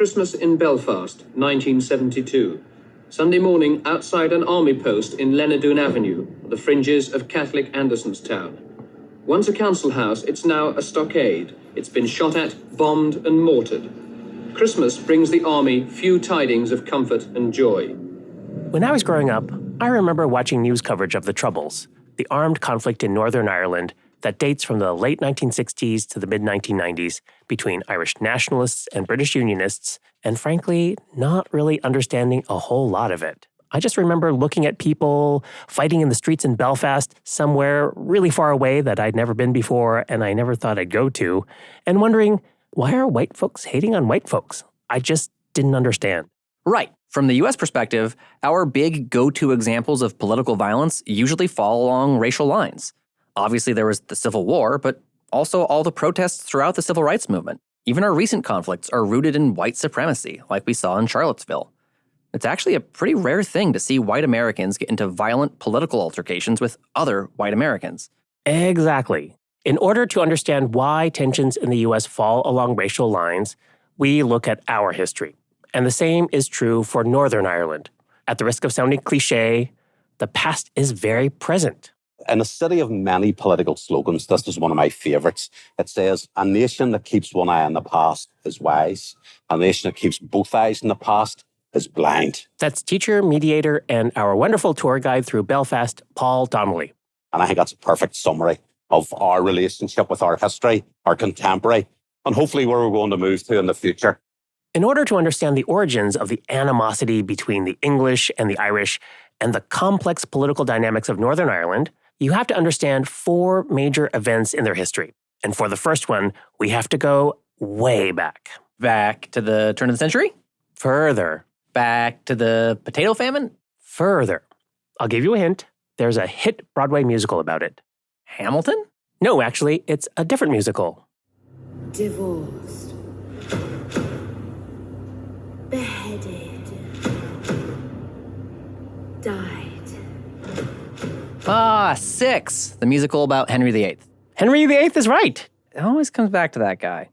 Christmas in Belfast, 1972. Sunday morning outside an army post in Lenadoon Avenue, the fringes of Catholic Andersonstown. Once a council house, it's now a stockade. It's been shot at, bombed and mortared. Christmas brings the army few tidings of comfort and joy. When I was growing up, I remember watching news coverage of the Troubles, the armed conflict in Northern Ireland that dates from the late 1960s to the mid-1990s between Irish nationalists and British Unionists, and frankly, not really understanding a whole lot of it. I just remember looking at people fighting in the streets in Belfast, somewhere really far away that I'd never been before and I never thought I'd go to, and wondering, why are white folks hating on white folks? I just didn't understand. Right. From the U.S. perspective, our big go-to examples of political violence usually fall along racial lines. Obviously, there was the Civil War, but also all the protests throughout the Civil Rights Movement. Even our recent conflicts are rooted in white supremacy, like we saw in Charlottesville. It's actually a pretty rare thing to see white Americans get into violent political altercations with other white Americans. Exactly. In order to understand why tensions in the U.S. fall along racial lines, we look at our history. And the same is true for Northern Ireland. At the risk of sounding cliché, the past is very present. In a city of many political slogans, this is one of my favourites. It says, "A nation that keeps one eye on the past is wise. A nation that keeps both eyes on the past is blind." That's teacher, mediator, and our wonderful tour guide through Belfast, Paul Donnelly. And I think that's a perfect summary of our relationship with our history, our contemporary, and hopefully where we're going to move to in the future. In order to understand the origins of the animosity between the English and the Irish and the complex political dynamics of Northern Ireland, you have to understand four major events in their history. And for the first one, we have to go way back. Back to the turn of the century? Further. Back to the potato famine? Further. I'll give you a hint. There's a hit Broadway musical about it. Hamilton? No, actually, it's a different musical. Divorced. Beheaded. Died. Six. The musical about Henry VIII. Henry VIII is right. It always comes back to that guy.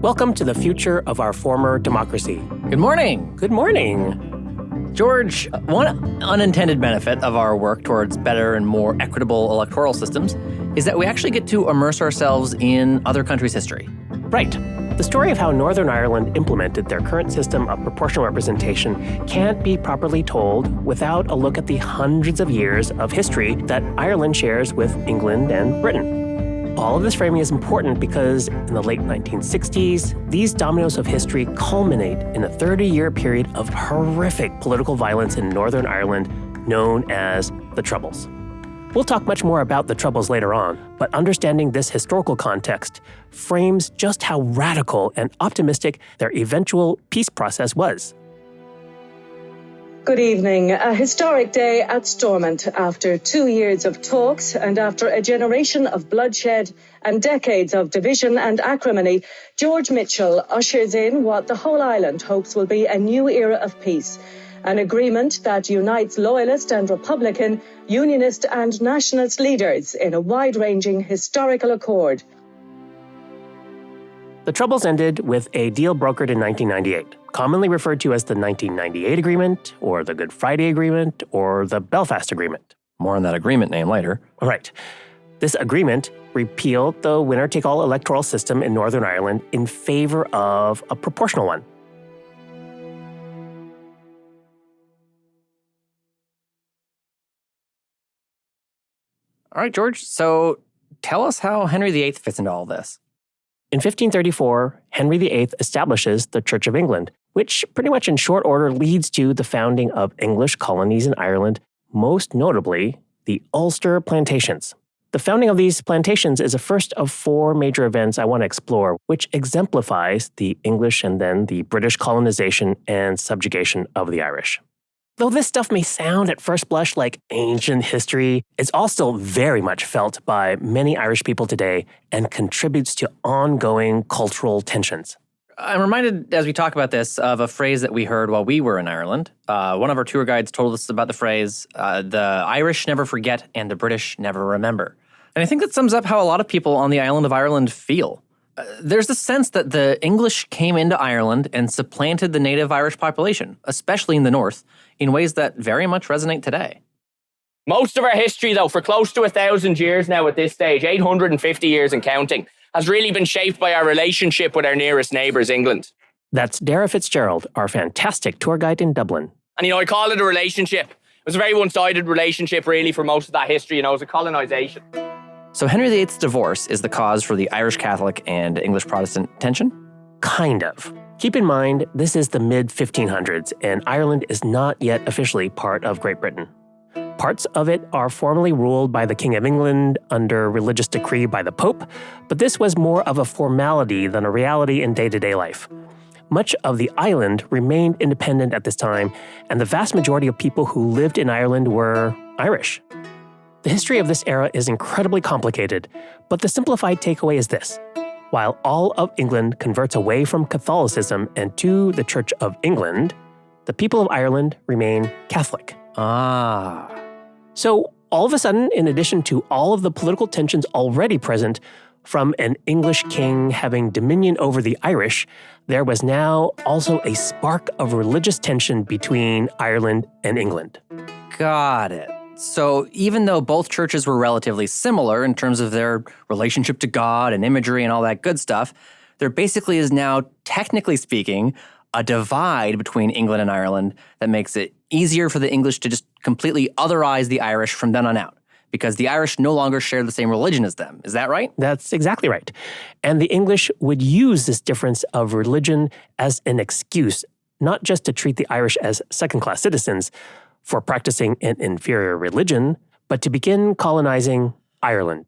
Welcome to the future of our former democracy. Good morning. Good morning. George, one unintended benefit of our work towards better and more equitable electoral systems is that we actually get to immerse ourselves in other countries' history. Right. The story of how Northern Ireland implemented their current system of proportional representation can't be properly told without a look at the hundreds of years of history that Ireland shares with England and Britain. All of this framing is important because in the late 1960s, these dominoes of history culminate in a 30-year period of horrific political violence in Northern Ireland known as the Troubles. We'll talk much more about the Troubles later on, but understanding this historical context frames just how radical and optimistic their eventual peace process was. Good evening. A historic day at Stormont after 2 years of talks and after a generation of bloodshed and decades of division and acrimony, George Mitchell ushers in what the whole island hopes will be a new era of peace. An agreement that unites Loyalist and Republican, Unionist and Nationalist leaders in a wide-ranging historical accord. The Troubles ended with a deal brokered in 1998, commonly referred to as the 1998 Agreement, or the Good Friday Agreement, or the Belfast Agreement. More on that agreement name later. Right. This agreement repealed the winner-take-all electoral system in Northern Ireland in favor of a proportional one. All right, George, so tell us how Henry VIII fits into all this. In 1534, Henry VIII establishes the Church of England, which pretty much in short order leads to the founding of English colonies in Ireland, most notably the Ulster Plantations. The founding of these plantations is a first of four major events I want to explore, which exemplifies the English and then the British colonization and subjugation of the Irish. Though this stuff may sound at first blush like ancient history, it's all still very much felt by many Irish people today and contributes to ongoing cultural tensions. I'm reminded, as we talk about this, of a phrase that we heard while we were in Ireland. One of our tour guides told us about the phrase, the Irish never forget and the British never remember. And I think that sums up how a lot of people on the island of Ireland feel. There's the sense that the English came into Ireland and supplanted the native Irish population, especially in the north, in ways that very much resonate today. Most of our history, though, for close to 1,000 years now at this stage, 850 years and counting, has really been shaped by our relationship with our nearest neighbours, England. That's Daragh Fitzgerald, our fantastic tour guide in Dublin. And, I call it a relationship. It was a very one-sided relationship, really, for most of that history. It was a colonisation. So Henry VIII's divorce is the cause for the Irish Catholic and English Protestant tension? Kind of. Keep in mind, this is the mid-1500s, and Ireland is not yet officially part of Great Britain. Parts of it are formally ruled by the King of England under religious decree by the Pope, but this was more of a formality than a reality in day-to-day life. Much of the island remained independent at this time, and the vast majority of people who lived in Ireland were Irish. The history of this era is incredibly complicated, but the simplified takeaway is this. While all of England converts away from Catholicism and to the Church of England, the people of Ireland remain Catholic. Ah. So, all of a sudden, in addition to all of the political tensions already present, from an English king having dominion over the Irish, there was now also a spark of religious tension between Ireland and England. Got it. So even though both churches were relatively similar in terms of their relationship to God and imagery and all that good stuff, there basically is now, technically speaking, a divide between England and Ireland that makes it easier for the English to just completely otherize the Irish from then on out, because the Irish no longer share the same religion as them. Is that right? That's exactly right. And the English would use this difference of religion as an excuse, not just to treat the Irish as second-class citizens for practicing an inferior religion, but to begin colonizing Ireland.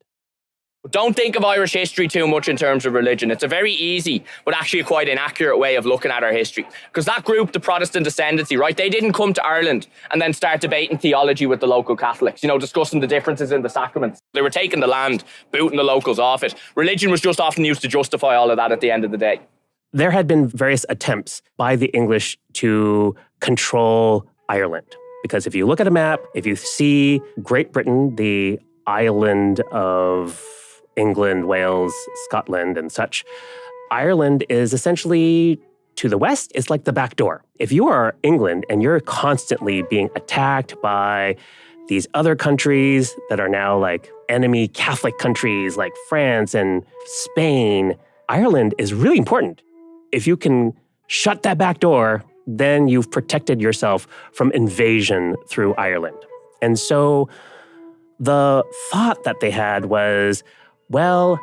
Don't think of Irish history too much in terms of religion. It's a very easy, but actually a quite inaccurate way of looking at our history. Because that group, the Protestant ascendancy, right, they didn't come to Ireland and then start debating theology with the local Catholics, discussing the differences in the sacraments. They were taking the land, booting the locals off it. Religion was just often used to justify all of that at the end of the day. There had been various attempts by the English to control Ireland. Because if you look at a map, if you see Great Britain, the island of England, Wales, Scotland, and such, Ireland is essentially to the west. It's like the back door. If you are England and you're constantly being attacked by these other countries that are now like enemy Catholic countries like France and Spain, Ireland is really important. If you can shut that back door, then you've protected yourself from invasion through Ireland. And so the thought that they had was, well,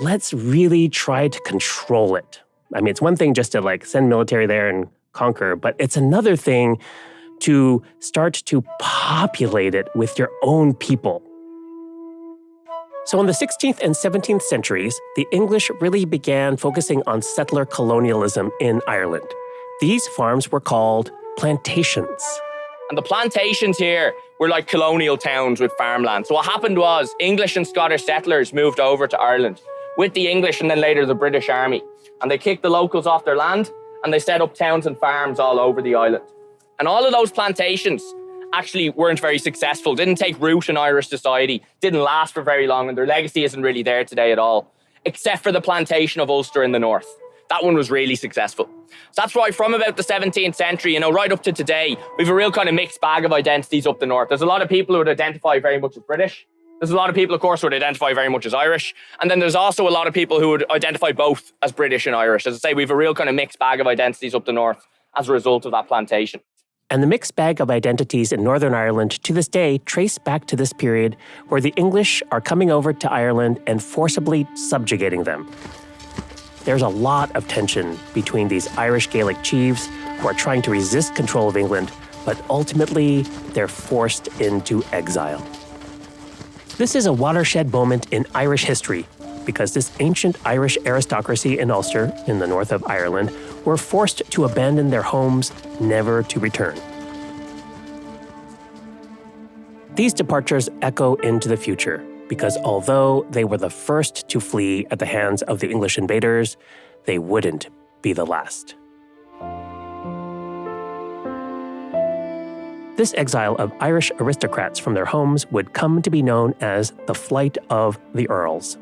let's really try to control it. I mean, it's one thing just to send military there and conquer, but it's another thing to start to populate it with your own people. So in the 16th and 17th centuries, the English really began focusing on settler colonialism in Ireland. These farms were called plantations. And the plantations here were like colonial towns with farmland. So what happened was English and Scottish settlers moved over to Ireland with the English and then later the British Army. And they kicked the locals off their land and they set up towns and farms all over the island. And all of those plantations actually weren't very successful, didn't take root in Irish society, didn't last for very long, and their legacy isn't really there today at all, except for the plantation of Ulster in the north. That one was really successful. So that's why from about the 17th century, right up to today, we have a real kind of mixed bag of identities up the north. There's a lot of people who would identify very much as British. There's a lot of people, of course, who would identify very much as Irish. And then there's also a lot of people who would identify both as British and Irish. As I say, we have a real kind of mixed bag of identities up the north as a result of that plantation. And the mixed bag of identities in Northern Ireland to this day trace back to this period where the English are coming over to Ireland and forcibly subjugating them. There's a lot of tension between these Irish Gaelic chiefs who are trying to resist control of England, but ultimately they're forced into exile. This is a watershed moment in Irish history because this ancient Irish aristocracy in Ulster, in the north of Ireland, were forced to abandon their homes, never to return. These departures echo into the future, because although they were the first to flee at the hands of the English invaders, they wouldn't be the last. This exile of Irish aristocrats from their homes would come to be known as the Flight of the Earls.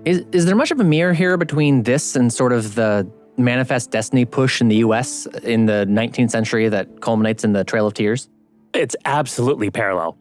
Is there much of a mirror here between this and sort of the manifest destiny push in the US in the 19th century that culminates in the Trail of Tears? It's absolutely parallel.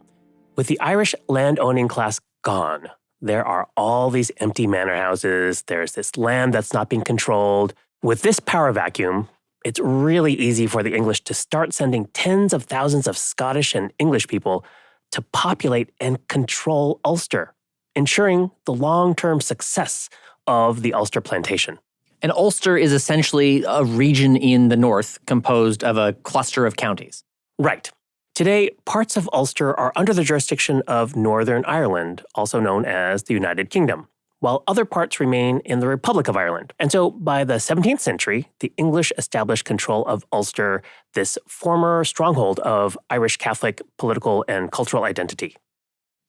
With the Irish land-owning class gone, there are all these empty manor houses. There's this land that's not being controlled. With this power vacuum, it's really easy for the English to start sending tens of thousands of Scottish and English people to populate and control Ulster, ensuring the long-term success of the Ulster Plantation. And Ulster is essentially a region in the north composed of a cluster of counties. Right. Today, parts of Ulster are under the jurisdiction of Northern Ireland, also known as the United Kingdom, while other parts remain in the Republic of Ireland. And so by the 17th century, the English established control of Ulster, this former stronghold of Irish Catholic political and cultural identity.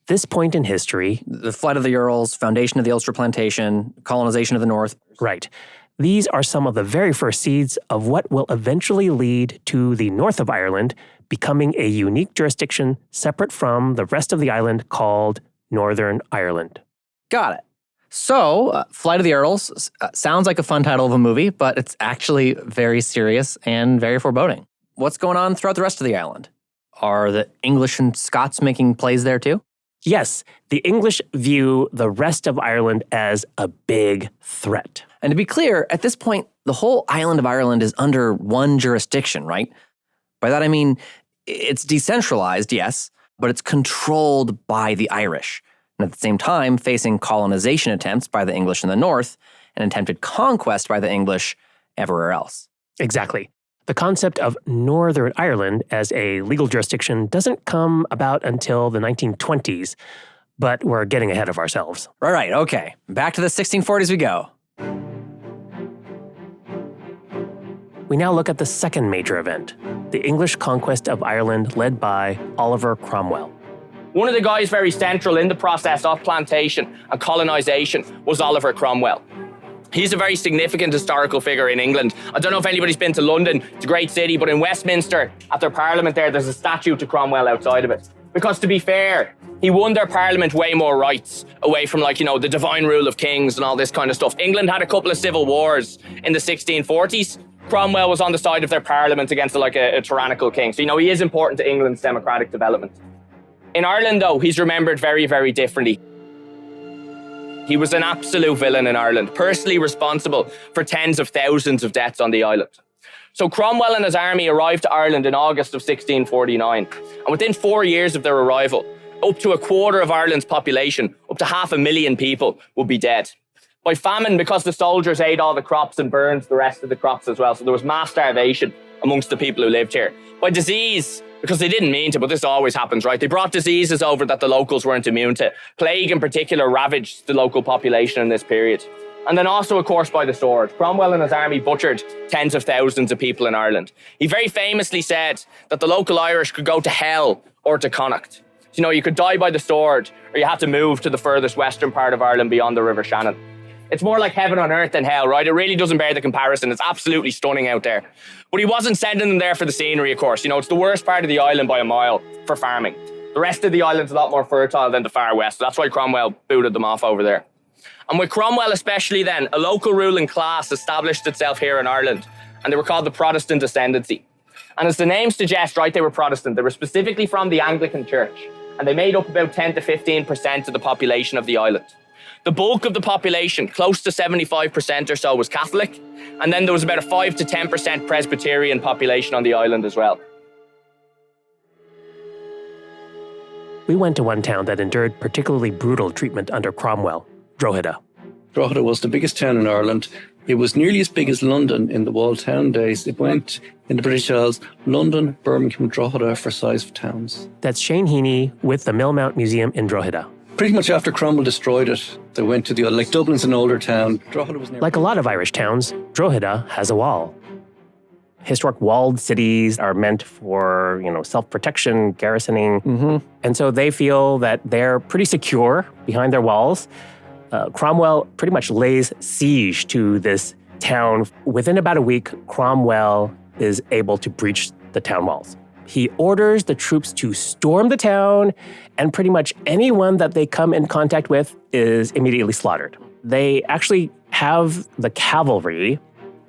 This point in history, the flight of the Earls, foundation of the Ulster Plantation, colonization of the north. Right. These are some of the very first seeds of what will eventually lead to the north of Ireland becoming a unique jurisdiction separate from the rest of the island called Northern Ireland. Got it. So, Flight of the Earls sounds like a fun title of a movie, but it's actually very serious and very foreboding. What's going on throughout the rest of the island? Are the English and Scots making plays there too? Yes, the English view the rest of Ireland as a big threat. And to be clear, at this point, the whole island of Ireland is under one jurisdiction, right? By that I mean, it's decentralized, yes, but it's controlled by the Irish. And at the same time, facing colonization attempts by the English in the north and attempted conquest by the English everywhere else. Exactly. The concept of Northern Ireland as a legal jurisdiction doesn't come about until the 1920s, but we're getting ahead of ourselves. Right, okay. Back to the 1640s we go. We now look at the second major event, the English conquest of Ireland led by Oliver Cromwell. One of the guys very central in the process of plantation and colonisation was Oliver Cromwell. He's a very significant historical figure in England. I don't know if anybody's been to London, it's a great city, but in Westminster, at their parliament there's a statue to Cromwell outside of it. Because to be fair, he won their parliament way more rights away from the divine rule of kings and all this kind of stuff. England had a couple of civil wars in the 1640s. Cromwell was on the side of their parliament against a tyrannical king. So, he is important to England's democratic development. In Ireland, though, he's remembered very, very differently. He was an absolute villain in Ireland, personally responsible for tens of thousands of deaths on the island. So Cromwell and his army arrived to Ireland in August of 1649. And within 4 years of their arrival, up to a quarter of Ireland's population, up to 500,000 people, would be dead. By famine, because the soldiers ate all the crops and burned the rest of the crops as well. So there was mass starvation amongst the people who lived here. By disease, because they didn't mean to, but this always happens, right? They brought diseases over that the locals weren't immune to. Plague in particular ravaged the local population in this period. And then also, of course, by the sword. Cromwell and his army butchered tens of thousands of people in Ireland. He very famously said that the local Irish could go to hell or to Connacht. You could die by the sword, or you had to move to the furthest western part of Ireland beyond the River Shannon. It's more like heaven on earth than hell, right? It really doesn't bear the comparison. It's absolutely stunning out there. But he wasn't sending them there for the scenery, of course. It's the worst part of the island by a mile for farming. The rest of the island's a lot more fertile than the far west. That's why Cromwell booted them off over there. And with Cromwell especially then, a local ruling class established itself here in Ireland. And they were called the Protestant Ascendancy. And as the name suggests, right, they were Protestant. They were specifically from the Anglican Church. And they made up about 10 to 15% of the population of the island. The bulk of the population, close to 75% or so, was Catholic. And then there was about a 5 to 10% Presbyterian population on the island as well. We went to one town that endured particularly brutal treatment under Cromwell, Drogheda. Drogheda was the biggest town in Ireland. It was nearly as big as London in the walled town days. It went in the British Isles, London, Birmingham, Drogheda for size of towns. That's Shane Heaney with the Millmount Museum in Drogheda. Pretty much after Cromwell destroyed it, they went to Dublin's an older town. Drogheda was near. Like a lot of Irish towns, Drogheda has a wall. Historic walled cities are meant for, self-protection, garrisoning. Mm-hmm. And so they feel that they're pretty secure behind their walls. Cromwell pretty much lays siege to this town. Within about a week, Cromwell is able to breach the town walls. He orders the troops to storm the town, and pretty much anyone that they come in contact with is immediately slaughtered. they actually have the cavalry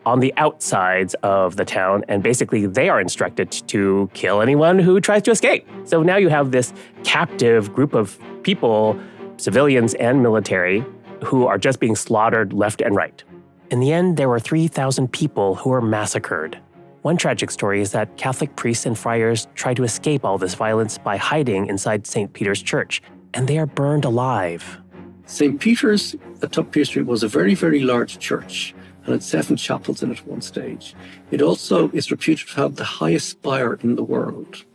on the outsides of the town, and basically they are instructed to kill anyone who tries to escape. So now you have this captive group of people, civilians and military, who are just being slaughtered left and right. In the end, there were 3,000 people who were massacred. One tragic story is that Catholic priests and friars tried to escape all this violence by hiding inside St. Peter's Church, and they are burned alive. St. Peter's at Top Peter Street was a very, very large church, and had 7 chapels in it at one stage. It also is reputed to have the highest spire in the world.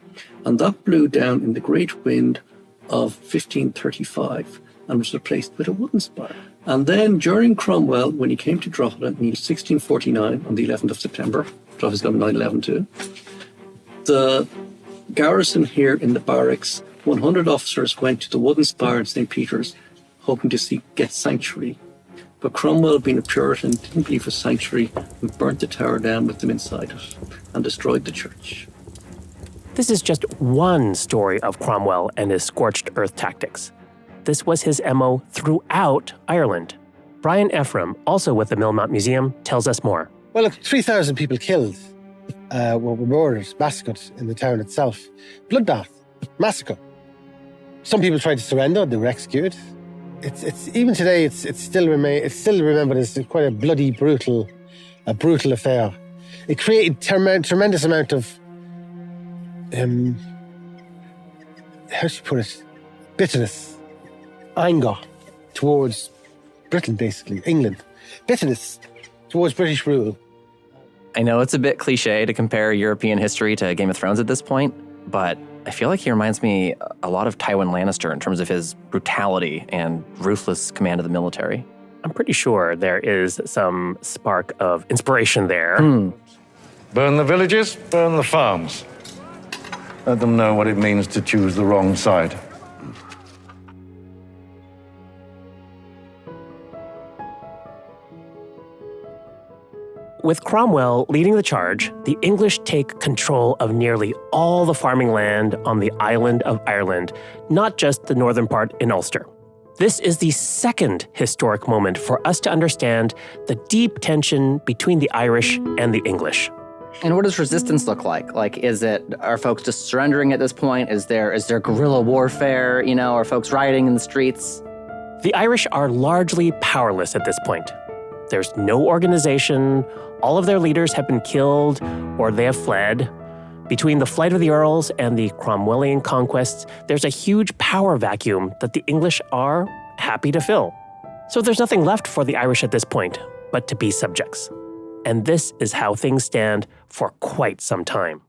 And that blew down in the great wind of 1535 and was replaced with a wooden spire. And then during Cromwell, when he came to Drogheda in 1649, on the 11th of September, Drogheda's got 9/11 too, the garrison here in the barracks, 100 officers went to the wooden spire in St. Peter's, hoping to get sanctuary. But Cromwell, being a Puritan, didn't believe for sanctuary and burnt the tower down with them inside it and destroyed the church. This is just one story of Cromwell and his scorched earth tactics. This was his MO throughout Ireland. Bryan Ephraim, also with the Millmount Museum, tells us more. Well, look, 3,000 people killed, were murdered, massacred in the town itself. Bloodbath, massacre. Some people tried to surrender, they were executed. It's even today. It's still remembered as quite a bloody, brutal affair. It created tremendous amount of how should you put it? Bitterness, anger towards Britain, basically England. Bitterness towards British rule. I know it's a bit cliche to compare European history to Game of Thrones at this point, but I feel like he reminds me a lot of Tywin Lannister in terms of his brutality and ruthless command of the military. I'm pretty sure there is some spark of inspiration there. Burn the villages, burn the farms. Let them know what it means to choose the wrong side. With Cromwell leading the charge, the English take control of nearly all the farming land on the island of Ireland, not just the northern part in Ulster. This is the second historic moment for us to understand the deep tension between the Irish and the English. And what does resistance look like? Are folks just surrendering at this point? Is there guerrilla warfare? Are folks rioting in the streets? The Irish are largely powerless at this point. There's no organization. All of their leaders have been killed or they have fled. Between the flight of the Earls and the Cromwellian conquests, there's a huge power vacuum that the English are happy to fill. So there's nothing left for the Irish at this point but to be subjects. And this is how things stand for quite some time.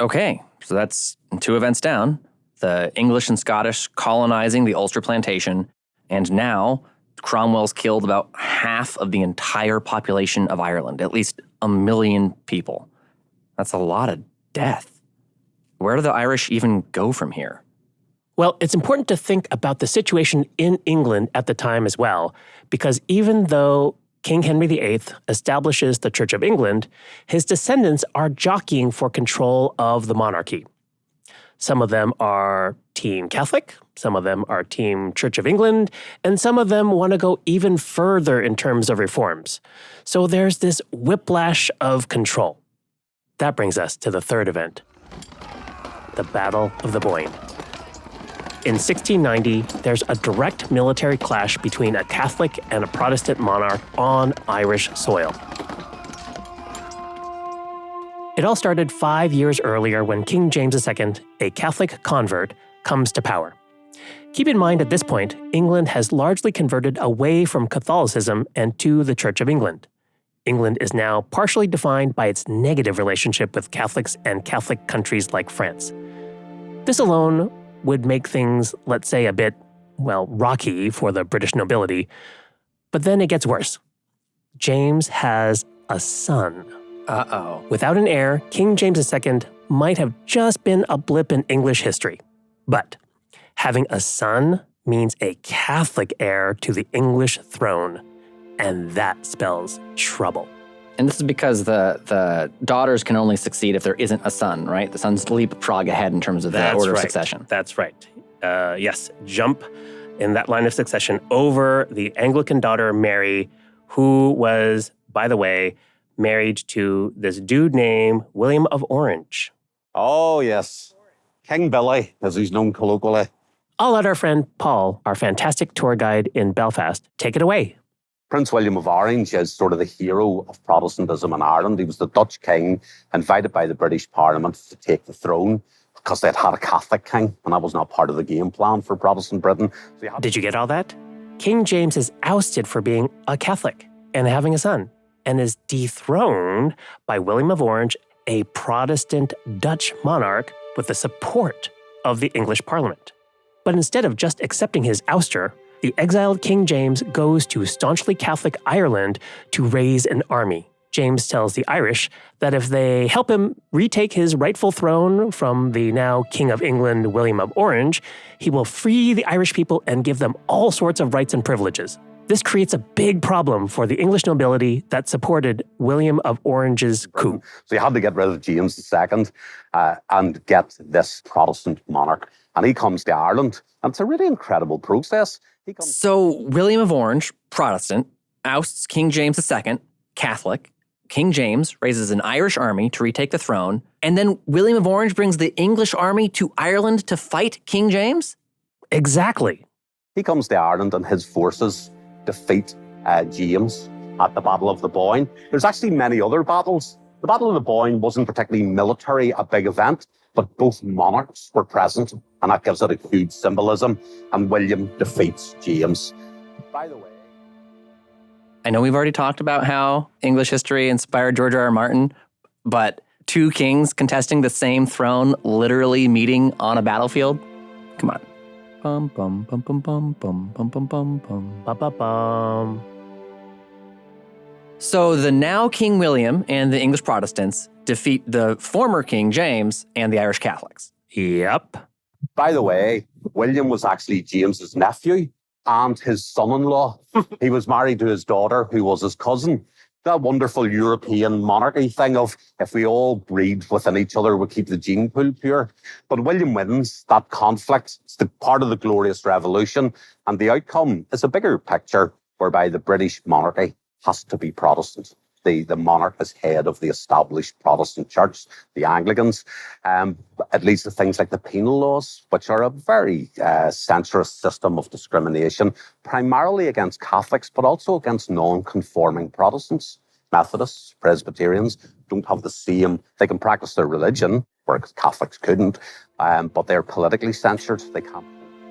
Okay, so that's 2 events down. The English and Scottish colonizing the Ulster Plantation, and now Cromwell's killed about half of the entire population of Ireland, at least 1 million people. That's a lot of death. Where do the Irish even go from here? Well, it's important to think about the situation in England at the time as well, because even though King Henry VIII establishes the Church of England, his descendants are jockeying for control of the monarchy. Some of them are Team Catholic, some of them are Team Church of England, and some of them want to go even further in terms of reforms. So there's this whiplash of control. That brings us to the third event, the Battle of the Boyne. In 1690, there's a direct military clash between a Catholic and a Protestant monarch on Irish soil. It all started 5 years earlier when King James II, a Catholic convert, comes to power. Keep in mind at this point, England has largely converted away from Catholicism and to the Church of England. England is now partially defined by its negative relationship with Catholics and Catholic countries like France. This alone would make things, let's say, a bit, rocky for the British nobility. But then it gets worse. James has a son. Uh-oh. Without an heir, King James II might have just been a blip in English history. But having a son means a Catholic heir to the English throne, and that spells trouble. And this is because the daughters can only succeed if there isn't a son, right? The sons leapfrog ahead in terms of the order of succession. That's right. jump in that line of succession over the Anglican daughter Mary, who was, by the way, married to this dude named William of Orange. Oh, yes. King Billy, as he's known colloquially. I'll let our friend Paul, our fantastic tour guide in Belfast, take it away. Prince William of Orange is sort of the hero of Protestantism in Ireland. He was the Dutch king, invited by the British Parliament to take the throne because they'd had a Catholic king, and that was not part of the game plan for Protestant Britain. Did you get all that? King James is ousted for being a Catholic and having a son, and is dethroned by William of Orange, a Protestant Dutch monarch with the support of the English Parliament. But instead of just accepting his ouster, the exiled King James goes to staunchly Catholic Ireland to raise an army. James tells the Irish that if they help him retake his rightful throne from the now King of England, William of Orange, he will free the Irish people and give them all sorts of rights and privileges. This creates a big problem for the English nobility that supported William of Orange's coup. So you had to get rid of James II and get this Protestant monarch. And he comes to Ireland, and it's a really incredible process. So William of Orange, Protestant, ousts King James II, Catholic. King James raises an Irish army to retake the throne, and then William of Orange brings the English army to Ireland to fight King James? Exactly. He comes to Ireland and his forces defeat James at the Battle of the Boyne. There's actually many other battles. The Battle of the Boyne wasn't particularly military, a big event, but both monarchs were present, and that gives it a huge symbolism, and William defeats James. By the way, I know we've already talked about how English history inspired George R.R. Martin, but two kings contesting the same throne, literally meeting on a battlefield? Come on. Bum, bum, bum, bum, bum, bum, bum, bum, bum, bum, bum, bum, bum. So the now King William and the English Protestants defeat the former King James and the Irish Catholics. Yep. By the way, William was actually James's nephew and his son-in-law. He was married to his daughter, who was his cousin. That wonderful European monarchy thing of if we all breed within each other, we keep the gene pool pure. But William wins that conflict. It's the part of the Glorious Revolution. And the outcome is a bigger picture whereby the British monarchy has to be Protestant. The monarch is head of the established Protestant church, the Anglicans. It leads to things like the penal laws, which are a very centrist system of discrimination, primarily against Catholics, but also against non-conforming Protestants. Methodists, Presbyterians don't have the same, they can practice their religion, whereas Catholics couldn't, but they're politically censored, they can't.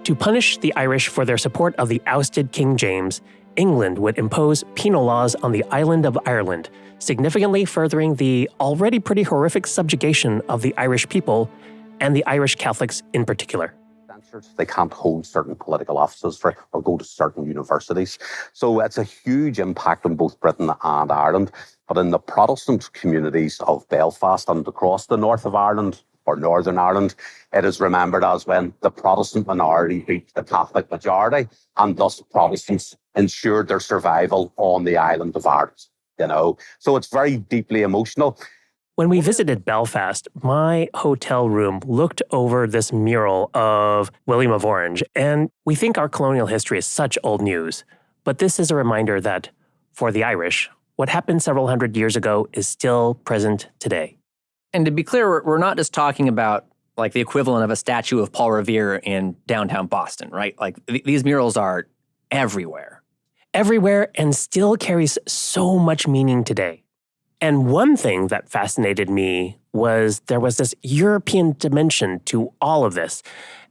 To punish the Irish for their support of the ousted King James, England would impose penal laws on the island of Ireland, significantly furthering the already pretty horrific subjugation of the Irish people and the Irish Catholics in particular. They can't hold certain political offices or go to certain universities. So it's a huge impact on both Britain and Ireland. But in the Protestant communities of Belfast and across the north of Ireland, or Northern Ireland, it is remembered as when the Protestant minority beat the Catholic majority, and thus Protestants ensured their survival on the island of Ireland. So it's very deeply emotional. When we visited Belfast, my hotel room looked over this mural of William of Orange, and we think our colonial history is such old news. But this is a reminder that, for the Irish, what happened several hundred years ago is still present today. And to be clear, we're not just talking about like the equivalent of a statue of Paul Revere in downtown Boston, right? Like these murals are everywhere. Everywhere, and still carries so much meaning today. And one thing that fascinated me was there was this European dimension to all of this.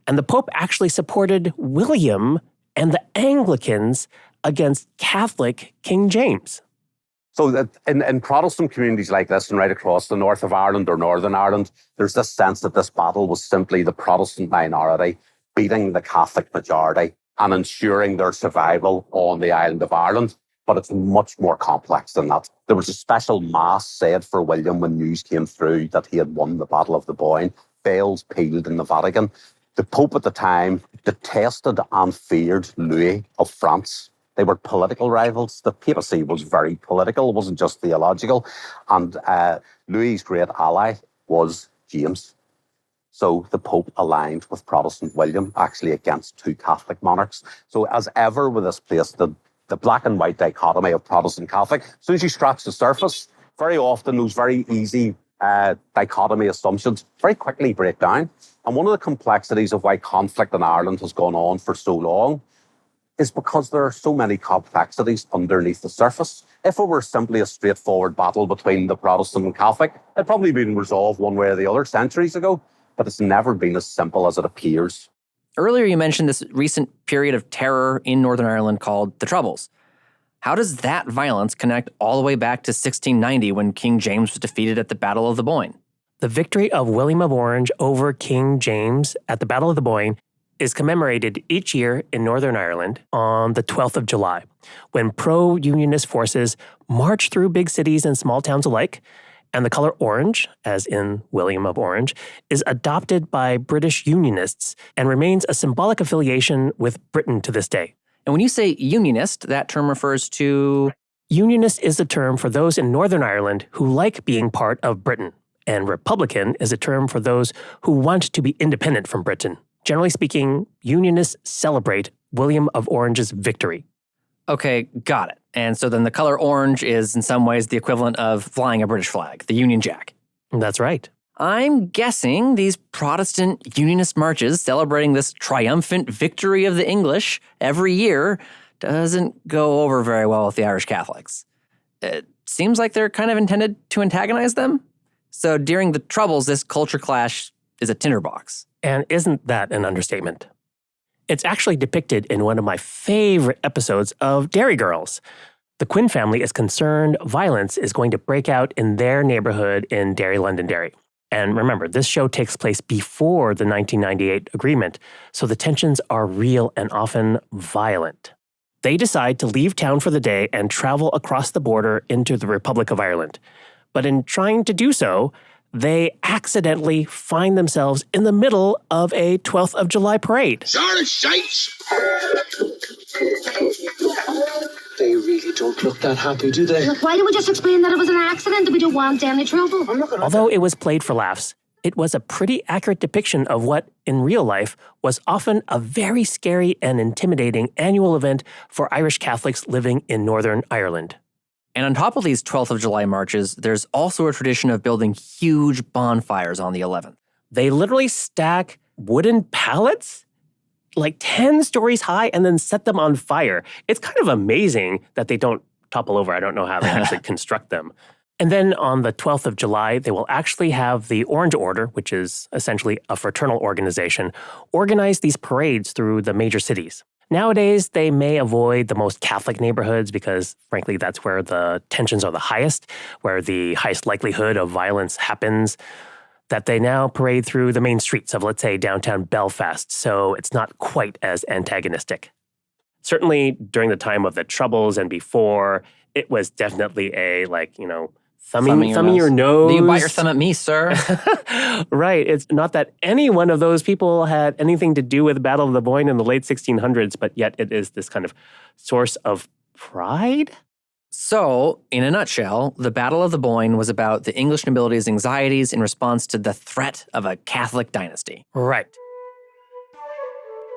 And the Pope actually supported William and the Anglicans against Catholic King James. So that in Protestant communities like this and right across the north of Ireland or Northern Ireland, there's this sense that this battle was simply the Protestant minority beating the Catholic majority and ensuring their survival on the island of Ireland. But it's much more complex than that. There was a special mass said for William when news came through that he had won the Battle of the Boyne. Bells pealed in the Vatican. The Pope at the time detested and feared Louis of France. They were political rivals. The papacy was very political, it wasn't just theological. And Louis's great ally was James. So the Pope aligned with Protestant William, actually against two Catholic monarchs. So as ever with this place, the black and white dichotomy of Protestant Catholic, as soon as you scratch the surface, very often those very easy dichotomy assumptions very quickly break down. And one of the complexities of why conflict in Ireland has gone on for so long is because there are so many complexities underneath the surface. If it were simply a straightforward battle between the Protestant and Catholic, it'd probably been resolved one way or the other centuries ago, but it's never been as simple as it appears. Earlier, you mentioned this recent period of terror in Northern Ireland called the Troubles. How does that violence connect all the way back to 1690 when King James was defeated at the Battle of the Boyne? The victory of William of Orange over King James at the Battle of the Boyne is commemorated each year in Northern Ireland on the 12th of July, when pro-Unionist forces march through big cities and small towns alike, and the color orange, as in William of Orange, is adopted by British Unionists and remains a symbolic affiliation with Britain to this day. And when you say Unionist, that term refers to... Unionist is a term for those in Northern Ireland who like being part of Britain, and Republican is a term for those who want to be independent from Britain. Generally speaking, Unionists celebrate William of Orange's victory. Okay, got it. And so then the color orange is in some ways the equivalent of flying a British flag, the Union Jack. That's right. I'm guessing these Protestant Unionist marches celebrating this triumphant victory of the English every year doesn't go over very well with the Irish Catholics. It seems like they're kind of intended to antagonize them. So during the Troubles, this culture clash is a tinderbox. And isn't that an understatement? It's actually depicted in one of my favorite episodes of Derry Girls. The Quinn family is concerned violence is going to break out in their neighborhood in Derry, Londonderry. And remember, this show takes place before the 1998 agreement, so the tensions are real and often violent. They decide to leave town for the day and travel across the border into the Republic of Ireland. But in trying to do so, they accidentally find themselves in the middle of a 12th of July parade. Sorry, shites! They really don't look that happy, do they? Look, why don't we just explain that it was an accident and we don't want any trouble? Although it was played for laughs, it was a pretty accurate depiction of what, in real life, was often a very scary and intimidating annual event for Irish Catholics living in Northern Ireland. And on top of these 12th of July marches, there's also a tradition of building huge bonfires on the 11th. They literally stack wooden pallets, like 10 stories high, and then set them on fire. It's kind of amazing that they don't topple over. I don't know how they actually construct them. And then on the 12th of July, they will actually have the Orange Order, which is essentially a fraternal organization, organize these parades through the major cities. Nowadays, they may avoid the most Catholic neighborhoods because, frankly, that's where the tensions are the highest, where the highest likelihood of violence happens, that they now parade through the main streets of, let's say, downtown Belfast, so it's not quite as antagonistic. Certainly, during the time of the Troubles and before, it was definitely a, thumbing your nose. You bite your thumb at me, sir. Right. It's not that any one of those people had anything to do with the Battle of the Boyne in the late 1600s, but yet it is this kind of source of pride. So, in a nutshell, the Battle of the Boyne was about the English nobility's anxieties in response to the threat of a Catholic dynasty. Right.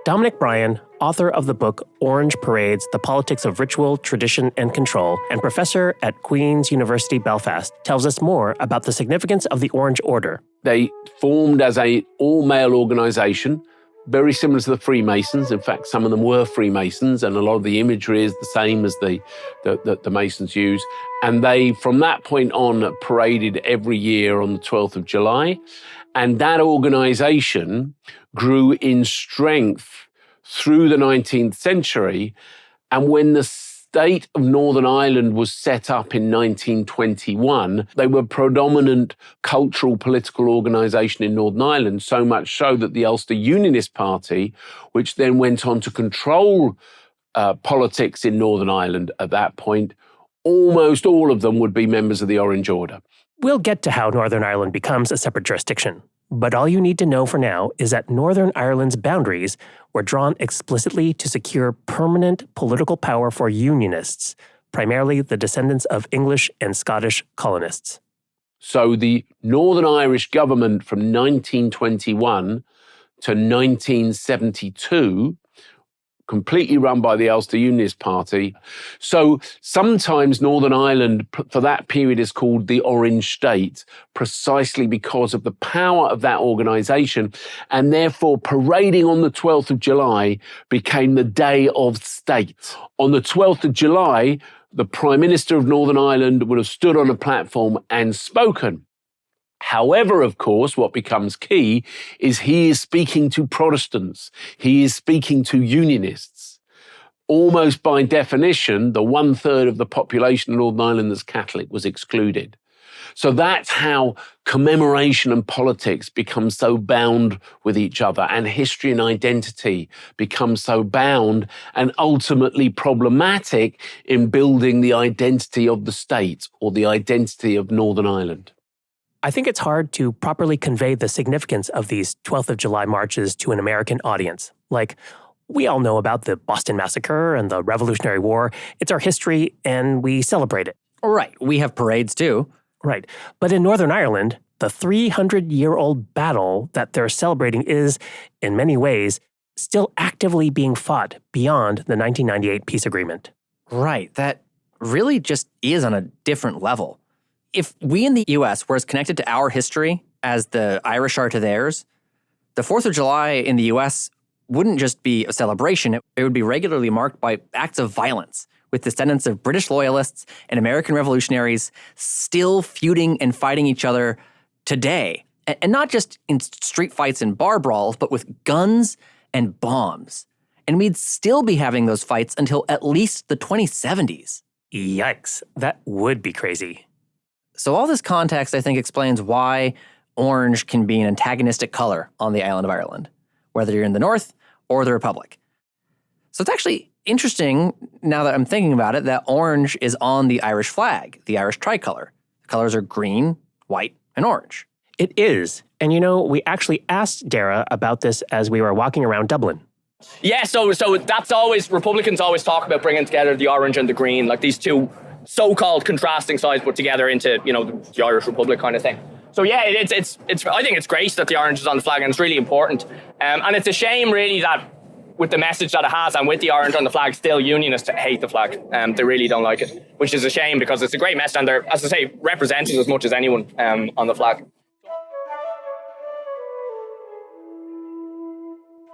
Dominic Bryan, author of the book Orange Parades, The Politics of Ritual, Tradition, and Control, and professor at Queen's University Belfast, tells us more about the significance of the Orange Order. They formed as an all-male organisation, very similar to the Freemasons. In fact, some of them were Freemasons, and a lot of the imagery is the same as the Masons use. And they, from that point on, paraded every year on the 12th of July. And that organisation grew in strength through the 19th century. And when the state of Northern Ireland was set up in 1921, they were a predominant cultural political organisation in Northern Ireland, so much so that the Ulster Unionist Party, which then went on to control politics in Northern Ireland at that point, almost all of them would be members of the Orange Order. We'll get to how Northern Ireland becomes a separate jurisdiction. But all you need to know for now is that Northern Ireland's boundaries were drawn explicitly to secure permanent political power for Unionists, primarily the descendants of English and Scottish colonists. So the Northern Irish government from 1921 to 1972, completely run by the Ulster Unionist Party. So sometimes Northern Ireland for that period is called the Orange State, precisely because of the power of that organisation, and therefore parading on the 12th of July became the Day of State. On the 12th of July, the Prime Minister of Northern Ireland would have stood on a platform and spoken. However, of course, what becomes key is he is speaking to Protestants. He is speaking to Unionists. Almost by definition, the 1/3 of the population of Northern Ireland that's Catholic was excluded. So that's how commemoration and politics become so bound with each other, and history and identity become so bound and ultimately problematic in building the identity of the state or the identity of Northern Ireland. I think it's hard to properly convey the significance of these 12th of July marches to an American audience. Like, we all know about the Boston Massacre and the Revolutionary War. It's our history, and we celebrate it. Right. We have parades, too. Right. But in Northern Ireland, the 300-year-old battle that they're celebrating is, in many ways, still actively being fought beyond the 1998 peace agreement. Right. That really just is on a different level. If we in the U.S. were as connected to our history as the Irish are to theirs, the 4th of July in the U.S. wouldn't just be a celebration. It would be regularly marked by acts of violence, with descendants of British loyalists and American revolutionaries still feuding and fighting each other today. And not just in street fights and bar brawls, but with guns and bombs. And we'd still be having those fights until at least the 2070s. Yikes, that would be crazy. So all this context, I think, explains why orange can be an antagonistic color on the island of Ireland, whether you're in the North or the Republic. So it's actually interesting, now that I'm thinking about it, that orange is on the Irish flag, the Irish tricolor. The colors are green, white, and orange. It is. And you know, we actually asked Daragh about this as we were walking around Dublin. Yeah, so that's always, Republicans always talk about bringing together the orange and the green, like these two so-called contrasting sides put together into, you know, the Irish Republic kind of thing. So yeah, it's I think it's great that the orange is on the flag, and it's really important. And it's a shame really that with the message that it has and with the orange on the flag, still Unionists hate the flag. They really don't like it, which is a shame because it's a great message and they're, as I say, represented as much as anyone on the flag.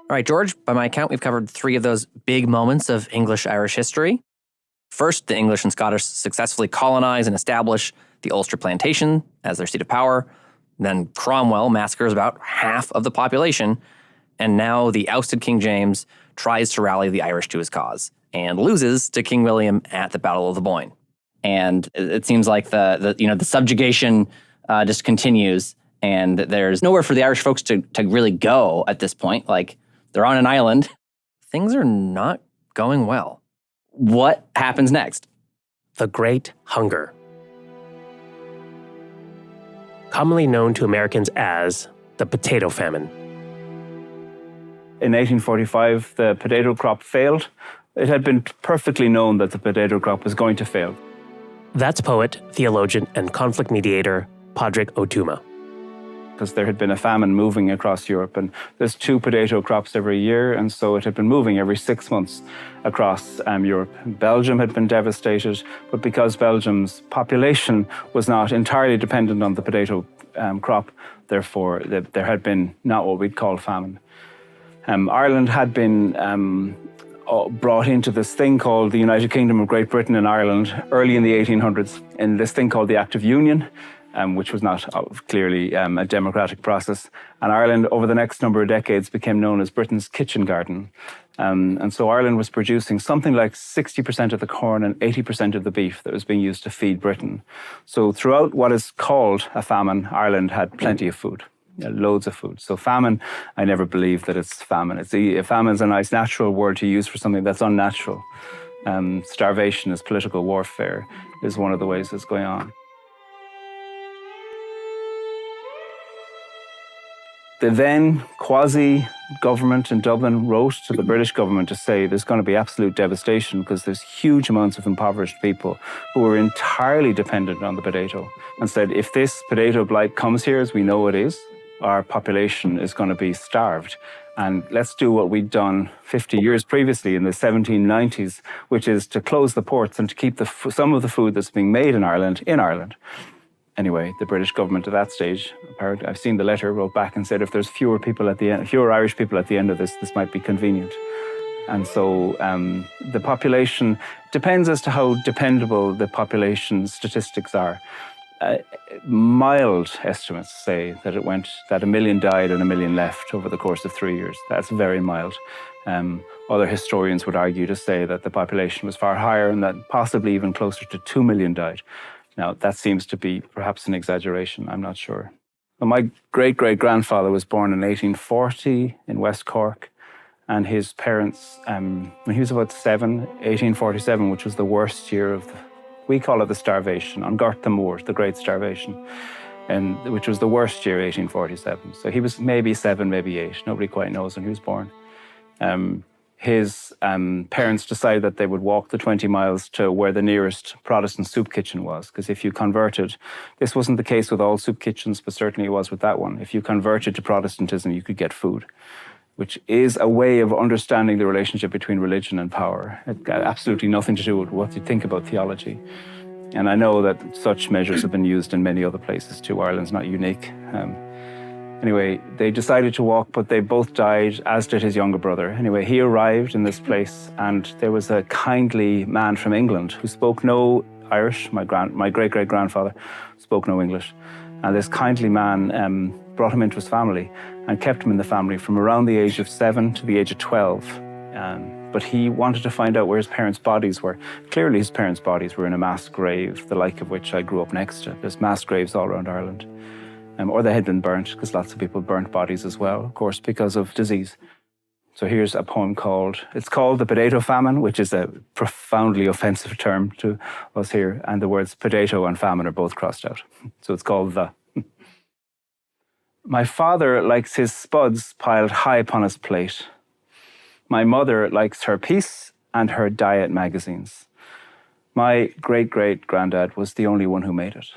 All right, George, by my count, we've covered 3 of those big moments of English-Irish history. First, the English and Scottish successfully colonize and establish the Ulster Plantation as their seat of power. Then Cromwell massacres about half of the population. And now the ousted King James tries to rally the Irish to his cause and loses to King William at the Battle of the Boyne. And it seems like the subjugation just continues, and there's nowhere for the Irish folks to really go at this point. Like, they're on an island. Things are not going well. What happens next? The Great Hunger. Commonly known to Americans as the potato famine. In 1845, the potato crop failed. It had been perfectly known that the potato crop was going to fail. That's poet, theologian, and conflict mediator Pádraig Ó Tuama. Because there had been a famine moving across Europe, and there's 2 potato crops every year, and so it had been moving every 6 months across Europe. Belgium had been devastated, but because Belgium's population was not entirely dependent on the potato crop, therefore there had been not what we'd call famine. Ireland had been brought into this thing called the United Kingdom of Great Britain and Ireland early in the 1800s, in this thing called the Act of Union, which was not clearly a democratic process. And Ireland, over the next number of decades, became known as Britain's kitchen garden. And so Ireland was producing something like 60% of the corn and 80% of the beef that was being used to feed Britain. So throughout what is called a famine, Ireland had plenty of food, loads of food. So famine, I never believe that it's famine. Famine is a nice natural word to use for something that's unnatural. Starvation is political warfare, is one of the ways it's going on. The then government in Dublin wrote to the British government to say there's going to be absolute devastation because there's huge amounts of impoverished people who are entirely dependent on the potato, and said if this potato blight comes here, as we know it is, our population is going to be starved. And let's do what we'd done 50 years previously in the 1790s, which is to close the ports and to keep some of the food that's being made in Ireland. Anyway, the British government at that stage, apparently, I've seen the letter, wrote back and said if there's fewer Irish people at the end of this might be convenient. And so the population depends as to how dependable the population statistics are. Mild estimates say that 1 million died and 1 million left over the course of 3 years. That's very mild. Other historians would argue to say that the population was far higher and that possibly even closer to 2 million died. Now, that seems to be perhaps an exaggeration. I'm not sure. But my great-great-grandfather was born in 1840 in West Cork, and his parents, when he was about 1847, which was the worst year of we call it the starvation, on Gorta Moor, the Great Starvation, and which was the worst year, 1847. So he was maybe 7, maybe 8. Nobody quite knows when he was born. His parents decided that they would walk the 20 miles to where the nearest Protestant soup kitchen was, because if you converted, this wasn't the case with all soup kitchens, but certainly it was with that one. If you converted to Protestantism, you could get food, which is a way of understanding the relationship between religion and power. It got absolutely nothing to do with what you think about theology. And I know that such measures have been used in many other places too. Ireland's not unique. Anyway, they decided to walk, but they both died, as did his younger brother. Anyway, he arrived in this place, and there was a kindly man from England who spoke no Irish. My great-great-grandfather spoke no English. And this kindly man brought him into his family and kept him in the family from around the age of 7 to the age of 12. But he wanted to find out where his parents' bodies were. Clearly, his parents' bodies were in a mass grave, the like of which I grew up next to. There's mass graves all around Ireland. Or they had been burnt, because lots of people burnt bodies as well, of course, because of disease. So here's a poem it's called The Potato Famine, which is a profoundly offensive term to us here, and the words potato and famine are both crossed out. So it's called The. My father likes his spuds piled high upon his plate. My mother likes her peace and her diet magazines. My great-great-granddad was the only one who made it.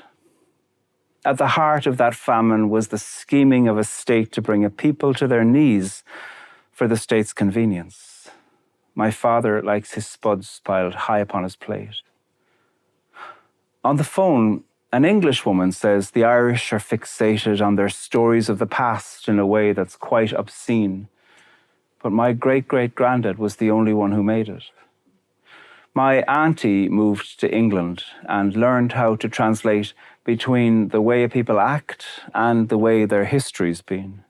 At the heart of that famine was the scheming of a state to bring a people to their knees for the state's convenience. My father likes his spuds piled high upon his plate. On the phone, an Englishwoman says the Irish are fixated on their stories of the past in a way that's quite obscene. But my great-great-granddad was the only one who made it. My auntie moved to England and learned how to translate between the way people act and the way their history's been.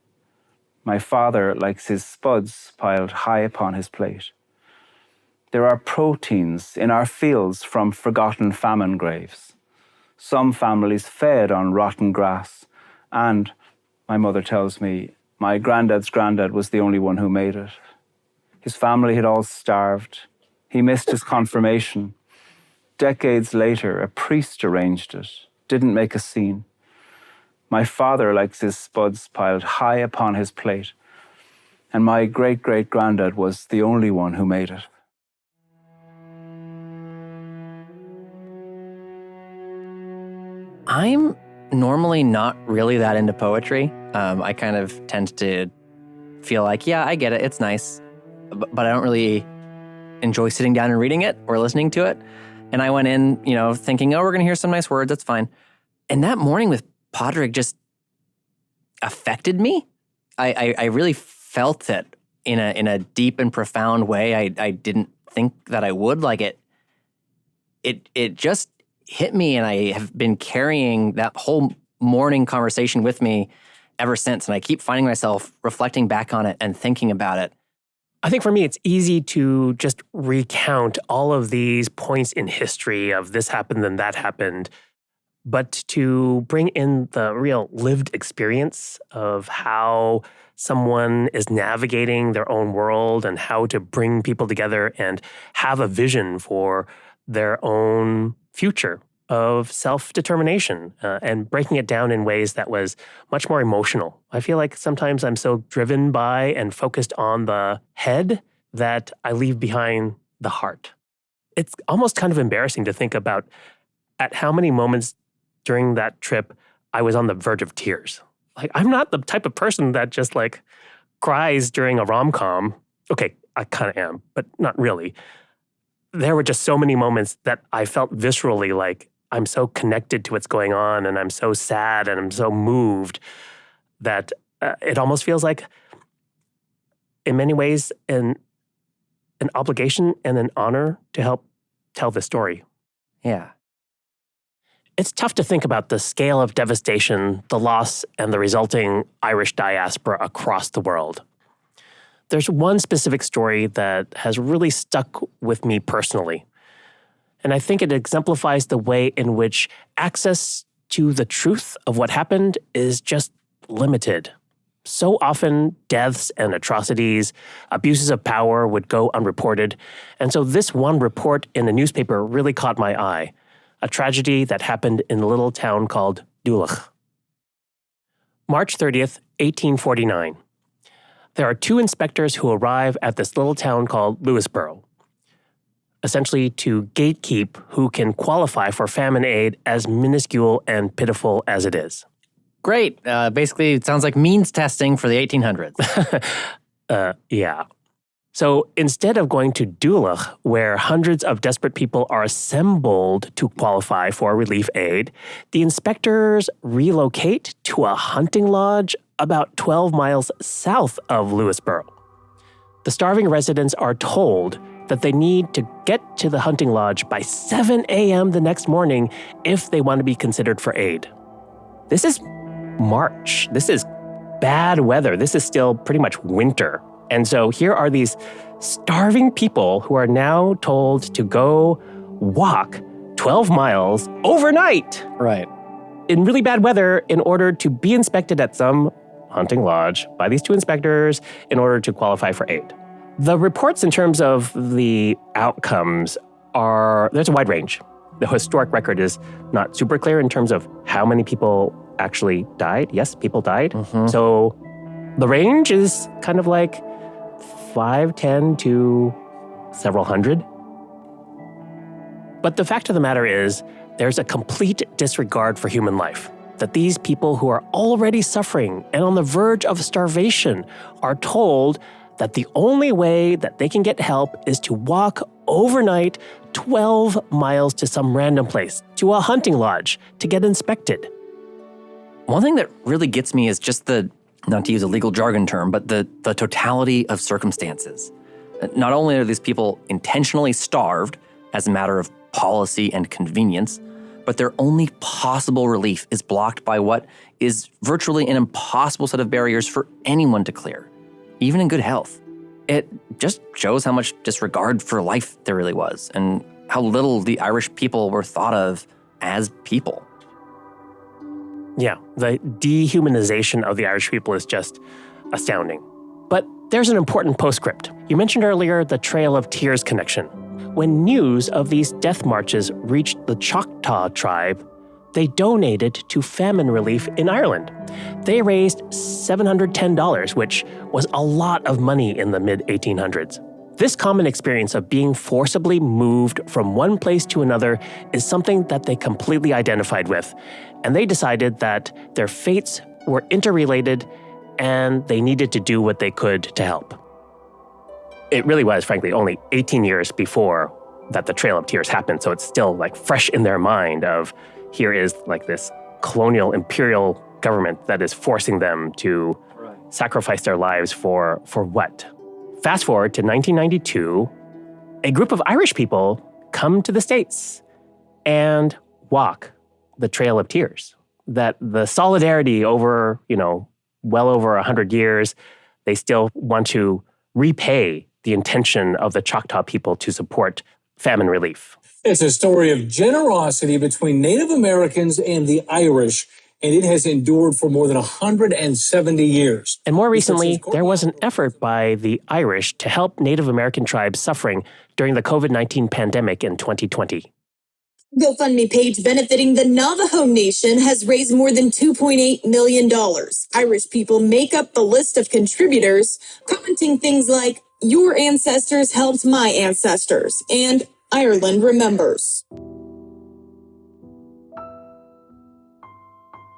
My father likes his spuds piled high upon his plate. There are proteins in our fields from forgotten famine graves. Some families fed on rotten grass, and, my mother tells me, my granddad's granddad was the only one who made it. His family had all starved. He missed his confirmation. Decades later, a priest arranged it. Didn't make a scene. My father likes his spuds piled high upon his plate, and my great-great-granddad was the only one who made it. I'm normally not really that into poetry. I kind of tend to feel like, yeah, I get it, it's nice, but I don't really enjoy sitting down and reading it or listening to it. And I went in, thinking, oh, we're going to hear some nice words, that's fine. And that morning with Pádraig just affected me. I really felt it in a deep and profound way. I didn't think that I would. Like it just hit me, and I have been carrying that whole morning conversation with me ever since. And I keep finding myself reflecting back on it and thinking about it. I think for me, it's easy to just recount all of these points in history of this happened and that happened, but to bring in the real lived experience of how someone is navigating their own world and how to bring people together and have a vision for their own future of self-determination and breaking it down in ways that was much more emotional. I feel like sometimes I'm so driven by and focused on the head that I leave behind the heart. It's almost kind of embarrassing to think about at how many moments during that trip I was on the verge of tears. Like, I'm not the type of person that just like cries during a rom-com. Okay, I kind of am, but not really. There were just so many moments that I felt viscerally like I'm so connected to what's going on, and I'm so sad and I'm so moved that it almost feels like, in many ways, an obligation and an honor to help tell the story. Yeah. It's tough to think about the scale of devastation, the loss, and the resulting Irish diaspora across the world. There's one specific story that has really stuck with me personally. And I think it exemplifies the way in which access to the truth of what happened is just limited. So often, deaths and atrocities, abuses of power would go unreported. And so this one report in a newspaper really caught my eye. A tragedy that happened in a little town called Dúlach. March 30th, 1849. There are two inspectors who arrive at this little town called Louisborough, essentially to gatekeep who can qualify for famine aid, as minuscule and pitiful as it is. Great. Basically, it sounds like means testing for the 1800s. Yeah. So instead of going to Dúlach, where hundreds of desperate people are assembled to qualify for relief aid, the inspectors relocate to a hunting lodge about 12 miles south of Louisborough. The starving residents are told that they need to get to the hunting lodge by 7 a.m. the next morning if they want to be considered for aid. This is March. This is bad weather. This is still pretty much winter. And so here are these starving people who are now told to go walk 12 miles overnight. Right. In really bad weather in order to be inspected at some hunting lodge by these two inspectors in order to qualify for aid. The reports in terms of the outcomes there's a wide range. The historic record is not super clear in terms of how many people actually died. Yes, people died. Mm-hmm. So the range is kind of like 5, 10 to several hundred. But the fact of the matter is, there's a complete disregard for human life. That these people who are already suffering and on the verge of starvation are told that the only way that they can get help is to walk overnight 12 miles to some random place, to a hunting lodge, to get inspected. One thing that really gets me is just not to use a legal jargon term, but the totality of circumstances. Not only are these people intentionally starved as a matter of policy and convenience, but their only possible relief is blocked by what is virtually an impossible set of barriers for anyone to clear, even in good health. It just shows how much disregard for life there really was, and how little the Irish people were thought of as people. Yeah, the dehumanization of the Irish people is just astounding. But there's an important postscript. You mentioned earlier the Trail of Tears connection. When news of these death marches reached the Choctaw tribe, they donated to famine relief in Ireland. They raised $710, which was a lot of money in the mid-1800s. This common experience of being forcibly moved from one place to another is something that they completely identified with, and they decided that their fates were interrelated and they needed to do what they could to help. It really was, frankly, only 18 years before that the Trail of Tears happened, so it's still like fresh in their mind of here is like this colonial imperial government that is forcing them to sacrifice their lives for what? Fast forward to 1992, a group of Irish people come to the States and walk the Trail of Tears. That the solidarity over, well over 100 years, they still want to repay the intention of the Choctaw people to support famine relief. It's a story of generosity between Native Americans and the Irish, and it has endured for more than 170 years. And more recently, there was an effort by the Irish to help Native American tribes suffering during the COVID-19 pandemic in 2020. GoFundMe page benefiting the Navajo Nation has raised more than $2.8 million. Irish people make up the list of contributors, commenting things like, "Your ancestors helped my ancestors," and "Ireland remembers."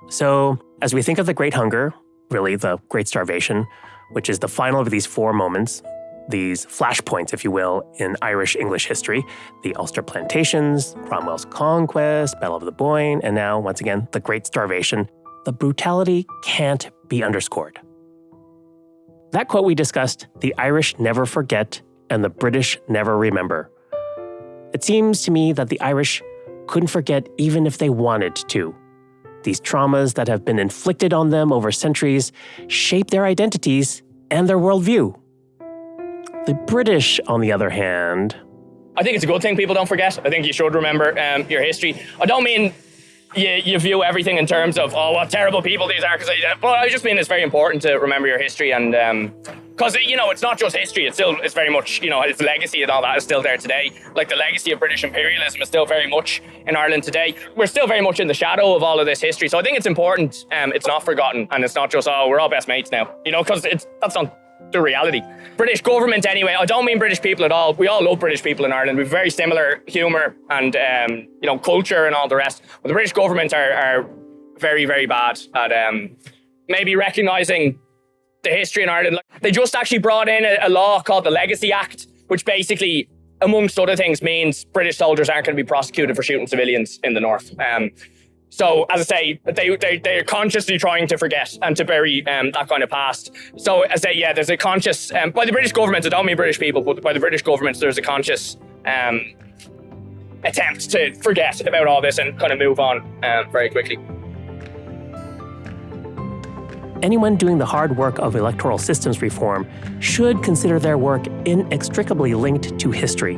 So, as we think of the Great Hunger, really the Great Starvation, which is the final of these four moments, these flashpoints, if you will, in Irish-English history, the Ulster Plantations, Cromwell's Conquest, Battle of the Boyne, and now, once again, the Great Starvation, the brutality can't be underscored. That quote we discussed, the Irish never forget and the British never remember. It seems to me that the Irish couldn't forget even if they wanted to. These traumas that have been inflicted on them over centuries shape their identities and their worldview. The British, on the other hand... I think it's a good thing people don't forget. I think you should remember your history. I don't mean you view everything in terms of, oh, what terrible people these are, but I just mean it's very important to remember your history, and because, it's not just history, it's very much, its legacy and all that is still there today. Like, the legacy of British imperialism is still very much in Ireland today. We're still very much in the shadow of all of this history, so I think it's important it's not forgotten, and it's not just, oh, we're all best mates now, because that's not the reality. British government, anyway, I don't mean British people at all. We all love British people in Ireland. We have very similar humour and, culture and all the rest. But the British government are very, very bad at maybe recognising the history in Ireland. They just actually brought in a law called the Legacy Act, which basically, amongst other things, means British soldiers aren't going to be prosecuted for shooting civilians in the north. So, as I say, they're consciously trying to forget and to bury that kind of past. So, as I say, yeah, there's a conscious, by the British government, I don't mean British people, but by the British government, there's a conscious attempt to forget about all this and kind of move on very quickly. Anyone doing the hard work of electoral systems reform should consider their work inextricably linked to history,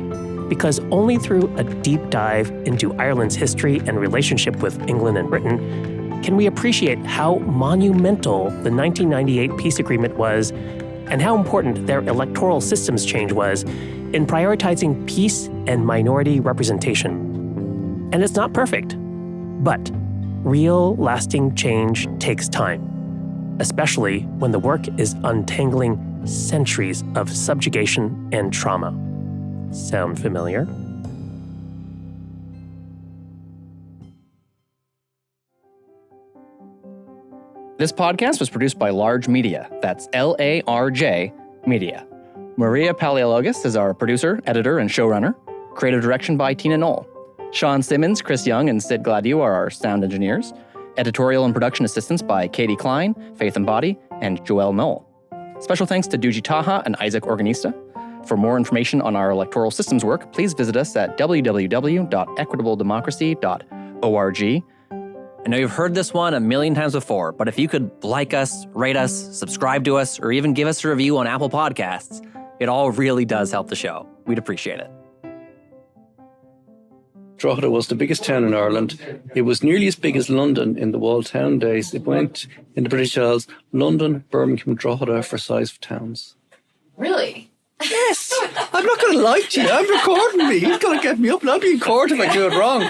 because only through a deep dive into Ireland's history and relationship with England and Britain can we appreciate how monumental the 1998 peace agreement was and how important their electoral systems change was in prioritizing peace and minority representation. And it's not perfect, but real lasting change takes time, especially when the work is untangling centuries of subjugation and trauma. Sound familiar? This podcast was produced by Large Media. That's L-A-R-J Media. Maria Paleologos is our producer, editor, and showrunner. Creative direction by Tina Knoll. Sean Simmons, Chris Young, and Sid Gladio are our sound engineers. Editorial and production assistance by Katie Klein, Faith Embody, and Joelle Knoll. Special thanks to Duji Taha and Isaac Organista. For more information on our electoral systems work, please visit us at www.equitabledemocracy.org. I know you've heard this one a million times before, but if you could like us, rate us, subscribe to us, or even give us a review on Apple Podcasts, it all really does help the show. We'd appreciate it. Drogheda was the biggest town in Ireland. It was nearly as big as London in the walled town days. It went in the British Isles, London, Birmingham, Drogheda for size of towns. Really? Yes! I'm not going to lie to you. I'm recording me. You've got to get me up and I'll be in court if I do it wrong.